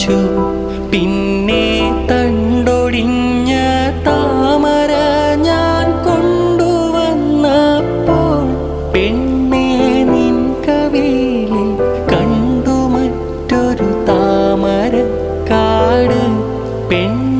ചോദിച്ചു. പിന്നെ തണ്ടൊടിഞ്ഞ താമര ഞാൻ കൊണ്ടുവന്നപ്പോൾ പെണ്ണേ നിൻ കവിളിൽ കണ്ടു മറ്റൊരു താമരക്കാട്. പെണ്ണെ